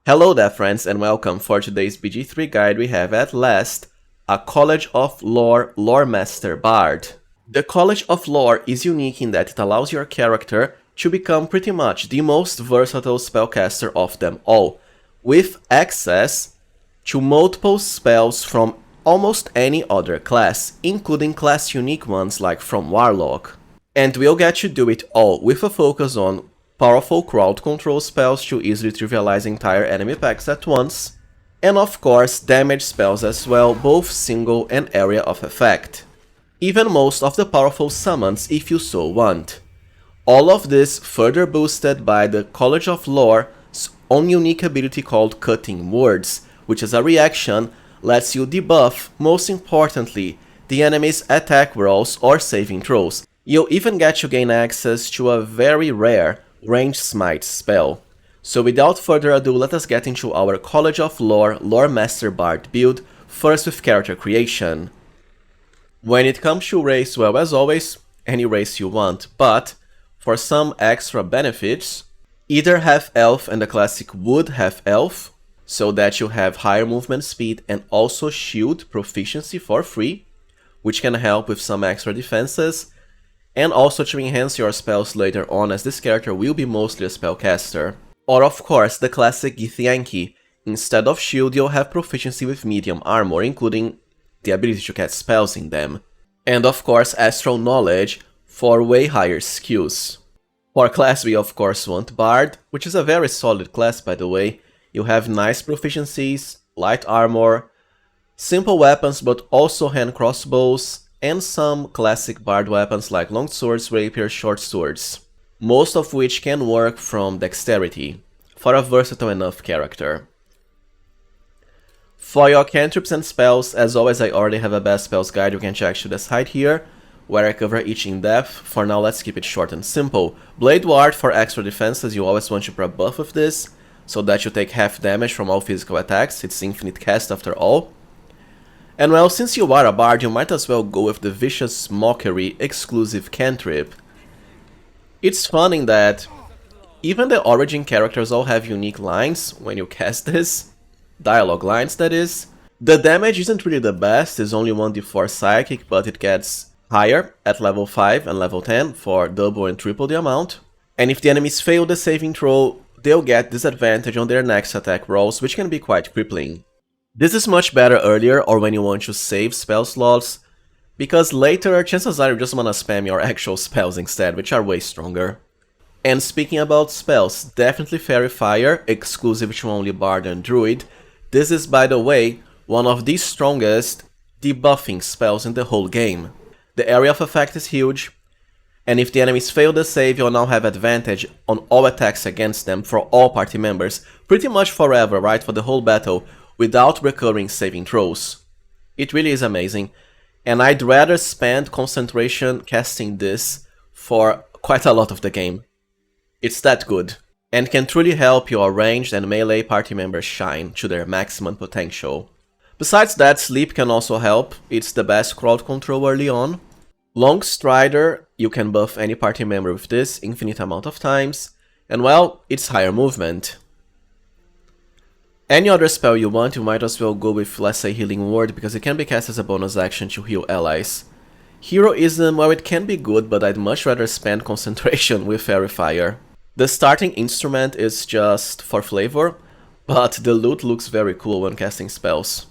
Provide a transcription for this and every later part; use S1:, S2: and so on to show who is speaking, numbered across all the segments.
S1: Hello there friends and welcome. For today's BG3 guide we have at last a College of Lore Loremaster Bard. The College of Lore is unique in that it allows your character to become pretty much the most versatile spellcaster of them all, with access to multiple spells from almost any other class, including class unique ones like from Warlock. And we'll get to do it all with a focus on powerful crowd control spells to easily trivialize entire enemy packs at once, and of course damage spells as well, both single and area of effect. Even most of the powerful summons if you so want. All of this further boosted by the College of Lore's own unique ability called Cutting Words, which as a reaction lets you debuff, most importantly, the enemy's attack rolls or saving throws. You'll even get to gain access to a very rare RANGED SMITE spell. So without further ado, let us get into our College of Lore Loremaster Bard build, first with character creation. When it comes to race, well, as always, any race you want, but for some extra benefits, either half-elf and the classic wood half-elf, so that you have higher movement speed and also shield proficiency for free, which can help with some extra defenses, and also to enhance your spells later on, as this character will be mostly a spellcaster. Or of course the classic Githyanki. Instead of shield you'll have proficiency with medium armor, including the ability to cast spells in them. And of course Astral Knowledge for way higher skills. For class we of course want Bard, which is a very solid class by the way. You have nice proficiencies, light armor, simple weapons but also hand crossbows, and some classic Bard weapons like long swords, rapiers, short swords. Most of which can work from dexterity, for a versatile enough character. For your cantrips and spells, as always I already have a best spells guide you can check to the side here, where I cover each in depth. For now let's keep it short and simple. Blade Ward for extra defenses, you always want to pre-buff with this, so that you take half damage from all physical attacks, it's infinite cast after all. And well, since you are a bard, you might as well go with the Vicious Mockery exclusive cantrip. It's fun in that even the origin characters all have unique lines when you cast this, dialogue lines that is. The damage isn't really the best, it's only 1d4 psychic, but it gets higher at level 5 and level 10 for double and triple the amount. And if the enemies fail the saving throw, they'll get disadvantage on their next attack rolls, which can be quite crippling. This is much better earlier or when you want to save spell slots, because later chances are you just wanna spam your actual spells instead, which are way stronger. And speaking about spells, definitely Fairy Fire, exclusive to only Bard and Druid. This is, by the way, one of the strongest debuffing spells in the whole game. The area of effect is huge, and if the enemies fail the save, you'll now have advantage on all attacks against them for all party members, pretty much forever, right, for the whole battle, without recurring saving throws. It really is amazing, and I'd rather spend concentration casting this for quite a lot of the game. It's that good, and can truly help your ranged and melee party members shine to their maximum potential. Besides that, Sleep can also help, it's the best crowd control early on. Long Strider, you can buff any party member with this infinite amount of times, and well, it's higher movement. Any other spell you want, you might as well go with, let's say, Healing Word, because it can be cast as a bonus action to heal allies. Heroism, well, it can be good, but I'd much rather spend concentration with Fairy Fire. The starting instrument is just for flavor, but the loot looks very cool when casting spells.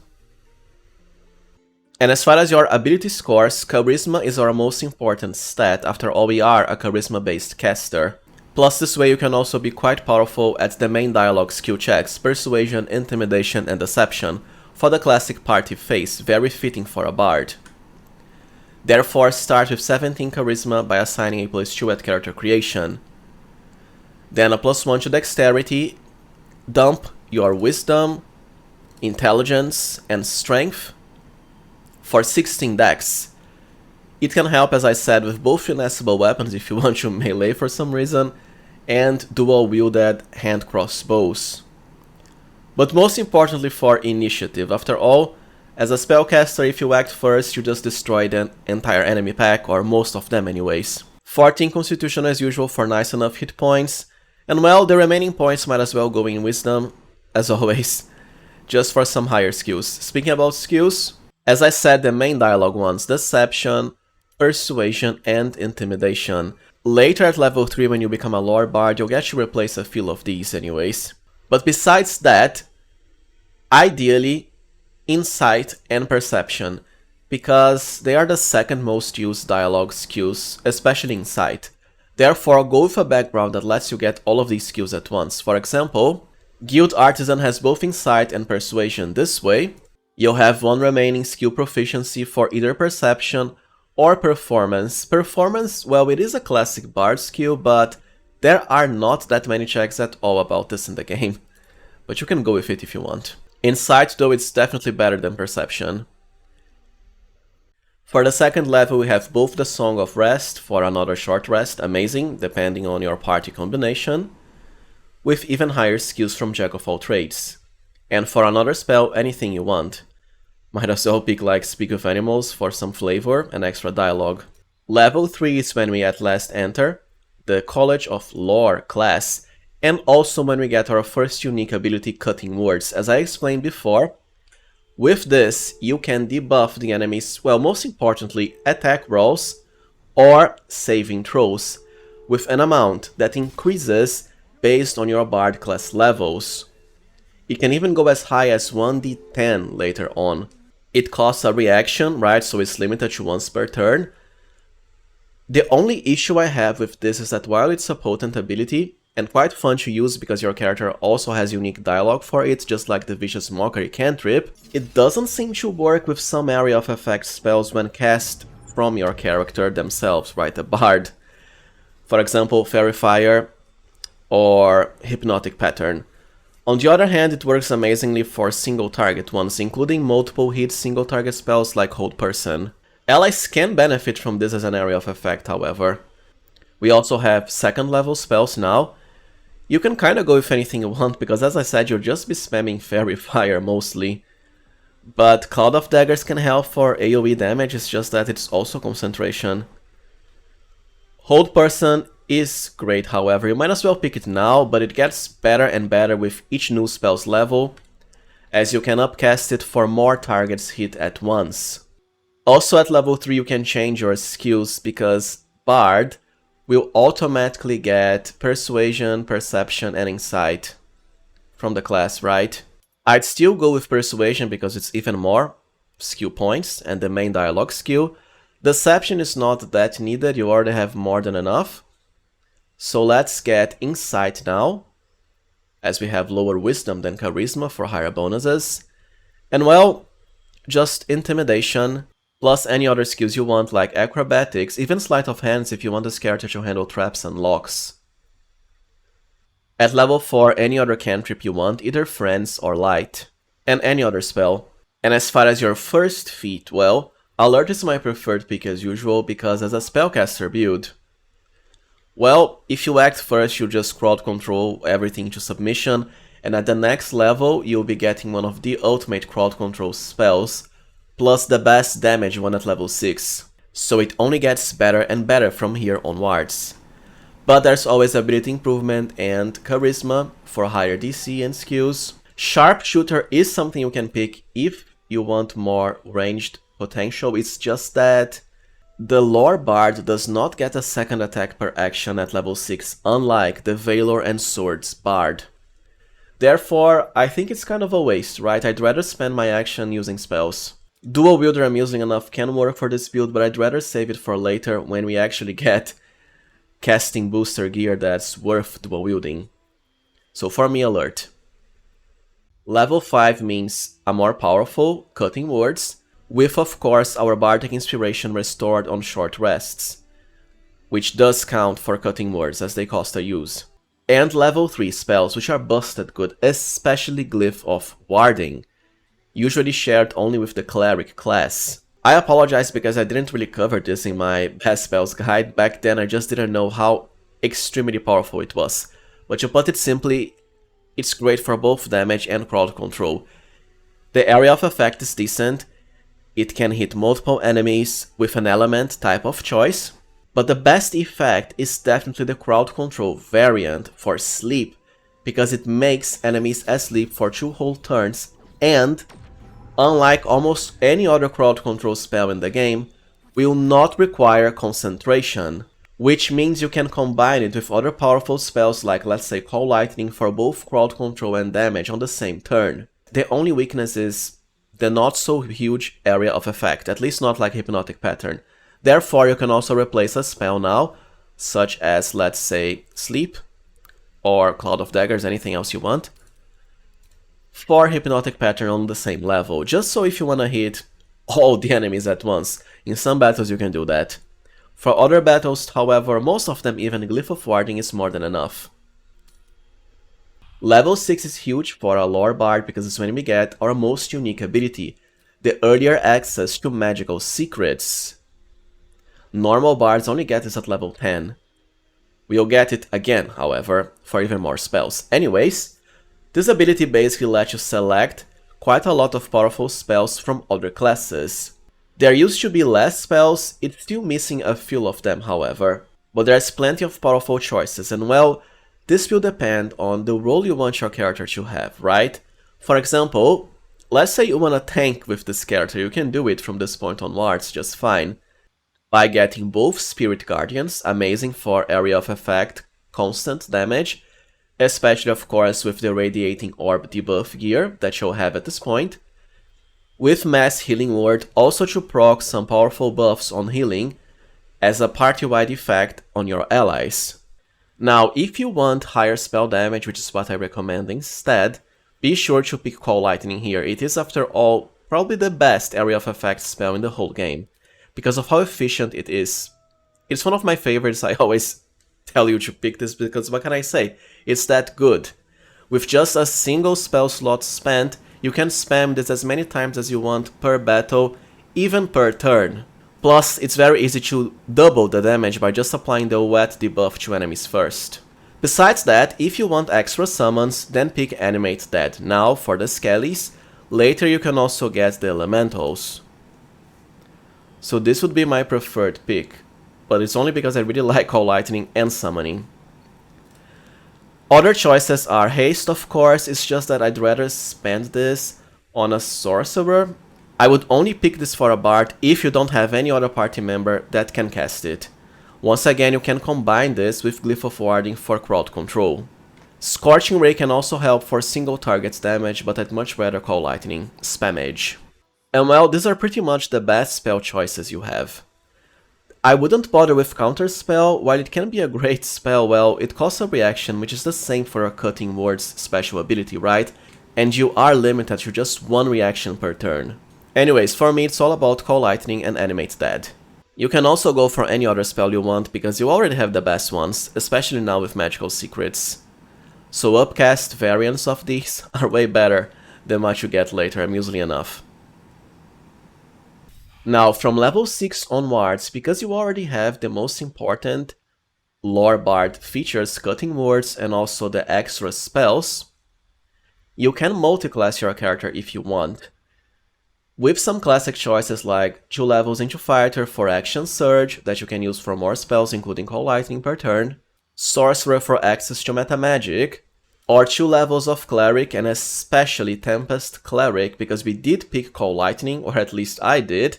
S1: And as far as your ability scores, Charisma is our most important stat, after all we are a Charisma-based caster. Plus this way you can also be quite powerful at the main dialogue skill checks, Persuasion, Intimidation and Deception, for the classic party phase, very fitting for a bard. Therefore start with 17 Charisma by assigning a +2 at character creation. Then a +1 to Dexterity, dump your Wisdom, Intelligence and Strength for 16 Dex. It can help, as I said, with both finessable weapons if you want to melee for some reason, and dual-wielded hand crossbows. But most importantly for initiative. After all, as a spellcaster, if you act first, you just destroy the entire enemy pack, or most of them anyways. 14 Constitution as usual for nice enough hit points, and well, the remaining points might as well go in Wisdom, as always, just for some higher skills. Speaking about skills, as I said, the main dialogue ones, Deception, Persuasion, and Intimidation. Later at level 3, when you become a lore bard, you'll get to replace a few of these anyways. But besides that, ideally, Insight and Perception, because they are the second most used dialogue skills, especially Insight. Therefore, go with a background that lets you get all of these skills at once. For example, Guild Artisan has both Insight and Persuasion. This way, you'll have one remaining skill proficiency for either Perception or Performance. Performance, well, it is a classic bard skill, but there are not that many checks at all about this in the game. But you can go with it if you want. Insight, though, it's definitely better than Perception. For the second level, we have both the Song of Rest for another short rest, amazing, depending on your party combination, with even higher skills from Jack of all trades. And for another spell, anything you want. Might as well pick like Speak with Animals for some flavor and extra dialogue. Level 3 is when we at last enter the College of Lore class, and also when we get our first unique ability, Cutting Words. As I explained before, with this, you can debuff the enemy's, well, most importantly, attack rolls or saving throws with an amount that increases based on your bard class levels. It can even go as high as 1d10 later on. It costs a reaction, right, so it's limited to once per turn. The only issue I have with this is that while it's a potent ability, and quite fun to use because your character also has unique dialogue for it, just like the Vicious Mockery cantrip, it doesn't seem to work with some area of effect spells when cast from your character themselves, right, the bard. For example, Fairy Fire or Hypnotic Pattern. On the other hand, it works amazingly for single target ones, including multiple hit single target spells like Hold Person. Allies can benefit from this as an area of effect, however. We also have second level spells now. You can kinda go with anything you want, because as I said, you'll just be spamming Fairy Fire mostly. But Cloud of Daggers can help for AoE damage, it's just that it's also concentration. Hold Person is great, however, you might as well pick it now, but it gets better and better with each new spell's level, as you can upcast it for more targets hit at once. Also at level 3 you can change your skills, because Bard will automatically get Persuasion, Perception, and Insight from the class, right? I'd still go with Persuasion because it's even more skill points and the main dialogue skill. Deception is not that needed, you already have more than enough. So let's get Insight now, as we have lower Wisdom than Charisma for higher bonuses. And well, just Intimidation, plus any other skills you want like Acrobatics, even Sleight of Hands if you want this character to handle traps and locks. At level 4, any other cantrip you want, either Friends or Light, and any other spell. And as far as your first feat, well, Alert is my preferred pick as usual, because as a spellcaster build, well, if you act first, you just crowd control everything to submission, and at the next level, you'll be getting one of the ultimate crowd control spells, plus the best damage one at level 6. So it only gets better and better from here onwards. But there's always ability improvement and charisma for higher DC and skills. Sharpshooter is something you can pick if you want more ranged potential, it's just that the Lore Bard does not get a second attack per action at level 6, unlike the Valor and Swords Bard. Therefore, I think it's kind of a waste, right? I'd rather spend my action using spells. Dual Wielder I'm using enough can work for this build, but I'd rather save it for later when we actually get casting booster gear that's worth dual wielding. So for me, Alert. Level 5 means a more powerful Cutting Words, with of course our Bardic Inspiration restored on short rests, which does count for Cutting Words as they cost a use. And level 3 spells, which are busted good, especially Glyph of Warding, usually shared only with the Cleric class. I apologize because I didn't really cover this in my best spells guide. Back then I just didn't know how extremely powerful it was. But to put it simply, it's great for both damage and crowd control. The area of effect is decent, it can hit multiple enemies with an element type of choice, but the best effect is definitely the crowd control variant for Sleep, because it makes enemies asleep for 2 whole turns, and, unlike almost any other crowd control spell in the game, will not require concentration, which means you can combine it with other powerful spells like, let's say, Call Lightning for both crowd control and damage on the same turn. The only weakness is the not so huge area of effect, at least not like Hypnotic Pattern. Therefore, you can also replace a spell now, such as, let's say, Sleep, or Cloud of Daggers, anything else you want, for Hypnotic Pattern on the same level, just so if you wanna hit all the enemies at once. In some battles you can do that. For other battles, however, most of them even Glyph of Warding is more than enough. Level 6 is huge for a Lore Bard because it's when we get our most unique ability, the earlier access to magical secrets. Normal bards only get this at level 10. We'll get it again, however, for even more spells. Anyways, this ability basically lets you select quite a lot of powerful spells from other classes. There used to be less spells, it's still missing a few of them, however, but there's plenty of powerful choices, and well, this will depend on the role you want your character to have, right? For example, let's say you want to tank with this character, you can do it from this point onwards just fine, by getting both Spirit Guardians, amazing for area of effect, constant damage, especially of course with the Radiating Orb debuff gear that you'll have at this point, with Mass Healing Word also to proc some powerful buffs on healing as a party-wide effect on your allies. Now, if you want higher spell damage, which is what I recommend instead, be sure to pick Call Lightning here. It is, after all, probably the best area of effect spell in the whole game, because of how efficient it is. It's one of my favorites. I always tell you to pick this because what can I say? It's that good. With just a single spell slot spent, you can spam this as many times as you want per battle, even per turn. Plus, it's very easy to double the damage by just applying the wet debuff to enemies first. Besides that, if you want extra summons, then pick Animate Dead now for the Skellies. Later you can also get the Elementals. So this would be my preferred pick, but it's only because I really like Call Lightning and Summoning. Other choices are Haste, of course, it's just that I'd rather spend this on a Sorcerer. I would only pick this for a Bard if you don't have any other party member that can cast it. Once again, you can combine this with Glyph of Warding for crowd control. Scorching Ray can also help for single targets damage, but I'd much rather Call Lightning, Spam Edge. And well, these are pretty much the best spell choices you have. I wouldn't bother with Counterspell. While it can be a great spell, well, it costs a reaction, which is the same for a Cutting Words special ability, right? And you are limited to just one reaction per turn. Anyways, for me it's all about Call Lightning and Animate Dead. You can also go for any other spell you want, because you already have the best ones, especially now with Magical Secrets. So upcast variants of these are way better than what you get later, amusingly enough. Now, from level 6 onwards, because you already have the most important Lore Bard features, Cutting Words, and also the extra spells, you can multiclass your character if you want. With some classic choices like 2 levels into Fighter for Action Surge, that you can use for more spells including Call Lightning per turn, Sorcerer for access to meta magic, or 2 levels of Cleric, and especially Tempest Cleric, because we did pick Call Lightning, or at least I did,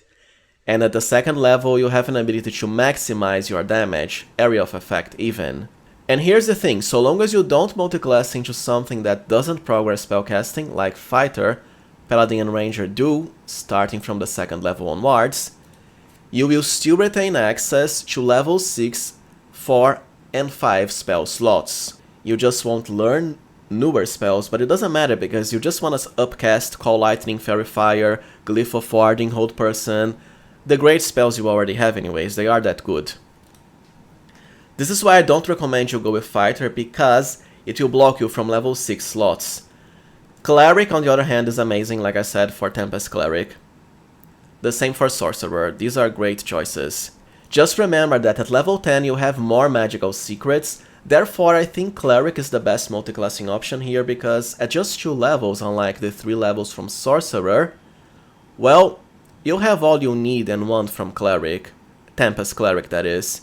S1: and at the second level you have an ability to maximize your damage, area of effect even. And here's the thing, so long as you don't multiclass into something that doesn't progress spellcasting, like Fighter, Paladin and Ranger do, starting from the second level onwards, you will still retain access to level 6, 4 and 5 spell slots. You just won't learn newer spells, but it doesn't matter because you just want to upcast Call Lightning, Fairy Fire, Glyph of Warding, Hold Person, the great spells you already have anyways, they are that good. This is why I don't recommend you go with Fighter, because it will block you from level 6 slots. Cleric, on the other hand, is amazing, like I said, for Tempest Cleric. The same for Sorcerer, these are great choices. Just remember that at level 10 you have more magical secrets, therefore I think Cleric is the best multiclassing option here, because at just 2 levels, unlike the 3 levels from Sorcerer, well, you'll have all you need and want from Cleric, Tempest Cleric that is,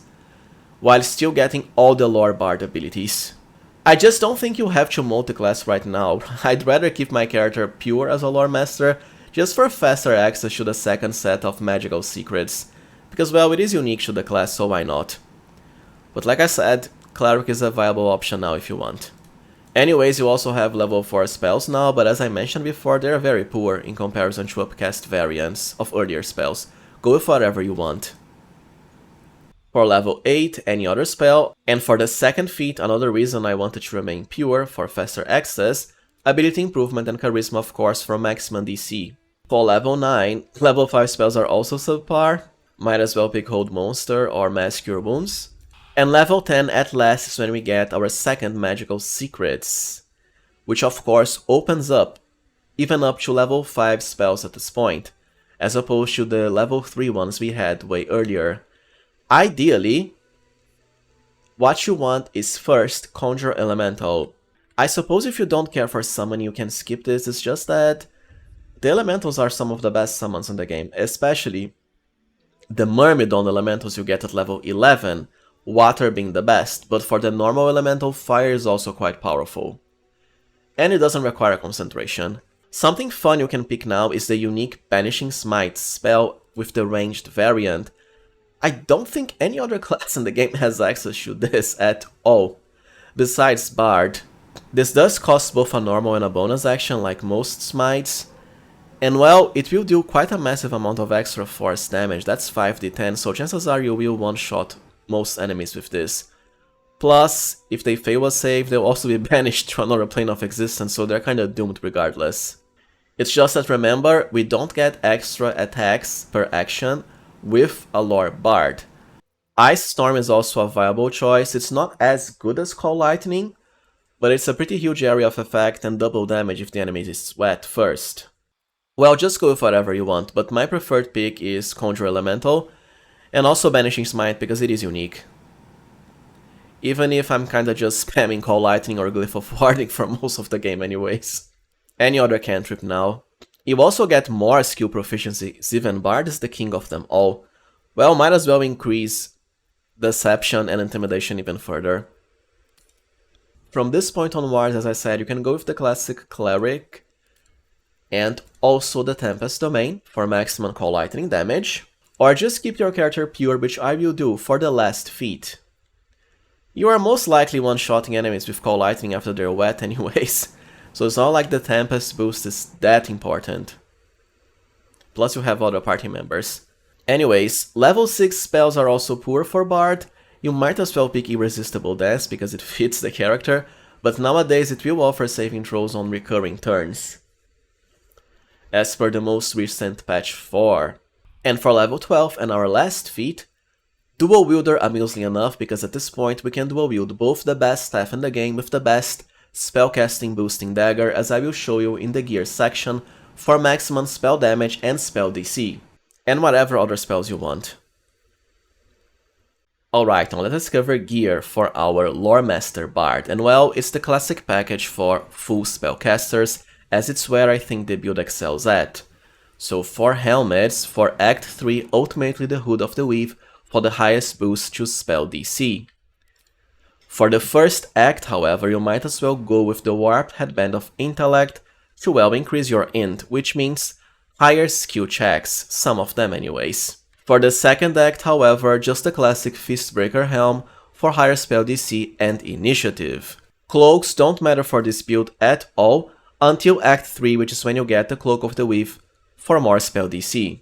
S1: while still getting all the Lore Bard abilities. I just don't think you have to multiclass right now. I'd rather keep my character pure as a Loremaster, just for faster access to the second set of magical secrets. Because, well, it is unique to the class, so why not? But like I said, Cleric is a viable option now if you want. Anyways, you also have level 4 spells now, but as I mentioned before, they're very poor in comparison to upcast variants of earlier spells. Go with whatever you want. For level 8, any other spell, and for the second feat, another reason I wanted to remain pure for faster access, ability improvement and charisma of course for maximum DC. For level 9, level 5 spells are also subpar, might as well pick Hold Monster or Mass Cure Wounds. And level 10 at last is when we get our second magical secrets, which of course opens up even up to level 5 spells at this point, as opposed to the level 3 ones we had way earlier. Ideally, what you want is first Conjure Elemental. I suppose if you don't care for summon you can skip this, it's just that the elementals are some of the best summons in the game, especially the Myrmidon elementals you get at level 11, water being the best, but for the normal elemental, fire is also quite powerful. And it doesn't require concentration. Something fun you can pick now is the unique Banishing Smite spell with the ranged variant. I don't think any other class in the game has access to this at all, besides Bard. This does cost both a normal and a bonus action like most smites, and well, it will do quite a massive amount of extra force damage, that's 5d10, so chances are you will one-shot most enemies with this. Plus, if they fail a save, they'll also be banished to another plane of existence, so they're kinda doomed regardless. It's just that remember, we don't get extra attacks per action with a Lore Bard. Ice Storm is also a viable choice. It's not as good as Call Lightning, but it's a pretty huge area of effect and double damage if the enemy is wet first. Well, just go with whatever you want, but my preferred pick is Conjure Elemental, and also Banishing Smite because it is unique. Even if I'm kinda just spamming Call Lightning or Glyph of Warding for most of the game anyways. Any other cantrip now. You also get more skill proficiency, even Bard is the king of them all. Well, might as well increase Deception and Intimidation even further. From this point onwards, as I said, you can go with the classic Cleric and also the Tempest Domain for maximum Call Lightning damage, or just keep your character pure, which I will do for the last feat. You are most likely one-shotting enemies with Call Lightning after they're wet anyways. So it's not like the Tempest boost is that important. Plus you have other party members. Anyways, level 6 spells are also poor for Bard. You might as well pick Irresistible Dance because it fits the character, but nowadays it will offer saving throws on recurring turns, as per the most recent patch 4. And for level 12 and our last feat, Dual Wielder amusingly enough because at this point we can dual wield both the best staff in the game with the best spellcasting boosting dagger, as I will show you in the gear section, for maximum spell damage and spell DC, and whatever other spells you want. Alright, now let us cover gear for our Loremaster Bard, and well, it's the classic package for full spellcasters, as it's where I think the build excels at. So for helmets, for Act 3, ultimately the Hood of the Weave for the highest boost to spell DC. For the first act, however, you might as well go with the Warped Headband of Intellect to well increase your int, which means higher skill checks, some of them anyways. For the second act, however, just the classic Fistbreaker Helm for higher spell DC and initiative. Cloaks don't matter for this build at all until Act 3, which is when you get the Cloak of the Weave for more spell DC.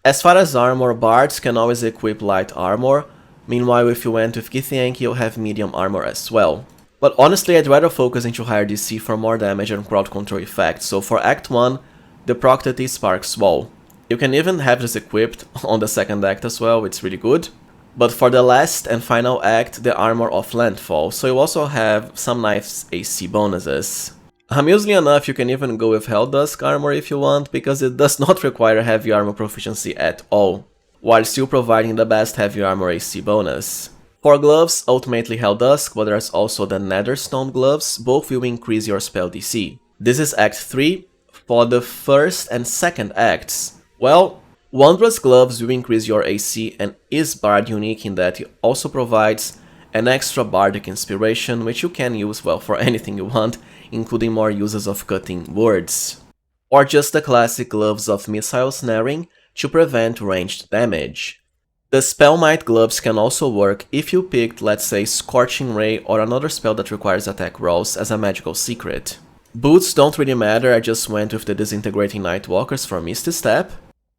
S1: As far as armor, Bards can always equip light armor. Meanwhile, if you went with Githyanki, you'll have medium armor as well. But honestly, I'd rather focus into higher DC for more damage and crowd control effects, so for Act 1, the Proctity Sparks Wall. You can even have this equipped on the second act as well, it's really good. But for the last and final act, the Armor of Landfall, so you also have some nice AC bonuses. Amusingly enough, you can even go with Helldusk armor if you want, because it does not require heavy armor proficiency at all, while still providing the best heavy armor AC bonus. For gloves, ultimately Helldusk, but there's also the Netherstone gloves, both will increase your spell DC. This is Act 3. For the first and second acts, well, Wondrous Gloves will increase your AC and is Bard unique in that it also provides an extra bardic inspiration, which you can use, well, for anything you want, including more uses of cutting words. Or just the classic gloves of missile snaring to prevent ranged damage. The Spellmite gloves can also work if you picked, let's say, Scorching Ray or another spell that requires attack rolls as a magical secret. Boots don't really matter, I just went with the Disintegrating Nightwalkers for Misty Step.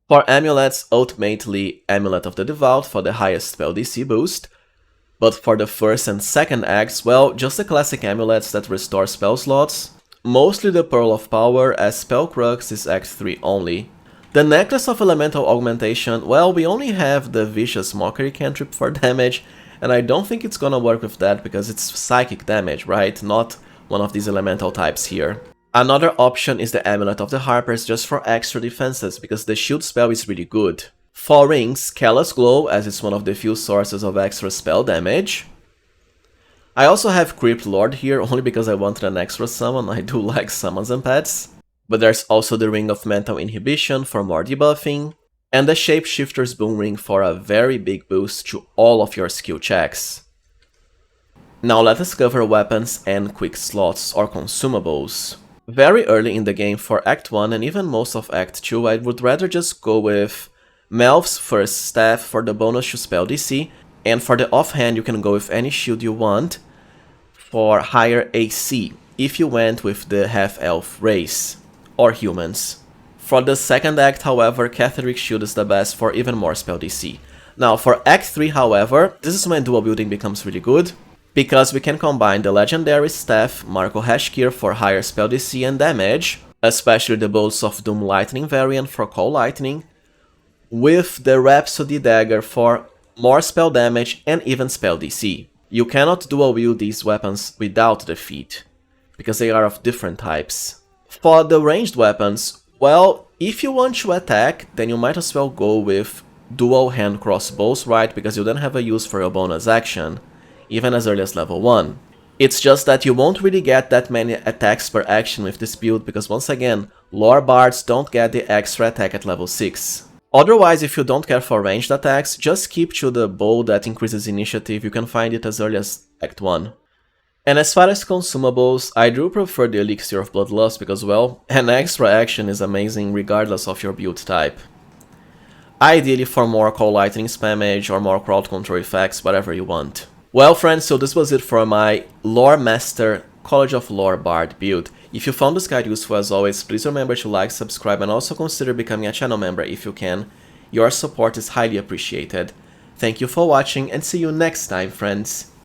S1: For amulets, ultimately Amulet of the Devout for the highest spell DC boost. But for the first and second acts, well, just the classic amulets that restore spell slots. Mostly the Pearl of Power, as Spellcrux is Act 3 only. The Necklace of Elemental Augmentation, well, we only have the Vicious Mockery cantrip for damage, and I don't think it's gonna work with that because it's psychic damage, right? Not one of these elemental types here. Another option is the Amulet of the Harpers just for extra defenses, because the shield spell is really good. For rings, Callous Glow, as it's one of the few sources of extra spell damage. I also have Crypt Lord here, only because I wanted an extra summon, I do like summons and pets. But there's also the Ring of Mental Inhibition for more debuffing, and the Shapeshifter's Boom Ring for a very big boost to all of your skill checks. Now let us cover weapons and quick slots or consumables. Very early in the game for Act 1 and even most of Act 2, I would rather just go with Melf's First Staff for the bonus to spell DC, and for the offhand you can go with any shield you want for higher AC, if you went with the half-elf race, or humans. For the second act, however, Catherick Shield is the best for even more spell DC. Now for Act 3, however, this is when dual wielding becomes really good, because we can combine the legendary staff, Marco Gear for higher spell DC and damage, especially the Bolts of Doom Lightning variant for Cold Lightning, with the Rhapsody Dagger for more spell damage and even spell DC. You cannot dual wield these weapons without the feat, because they are of different types. For the ranged weapons, well, if you want to attack, then you might as well go with dual hand crossbows, right, because you then have a use for your bonus action, even as early as level 1. It's just that you won't really get that many attacks per action with this build, because once again, lore bards don't get the extra attack at level 6. Otherwise, if you don't care for ranged attacks, just keep to the bow that increases initiative, you can find it as early as Act 1. And as far as consumables, I do prefer the Elixir of Bloodlust because, well, an extra action is amazing regardless of your build type. Ideally for more Cold Lightning spammage or more crowd control effects, whatever you want. Well friends, so this was it for my Loremaster College of Lore Bard build. If you found this guide useful as always, please remember to like, subscribe and also consider becoming a channel member if you can. Your support is highly appreciated. Thank you for watching and see you next time, friends.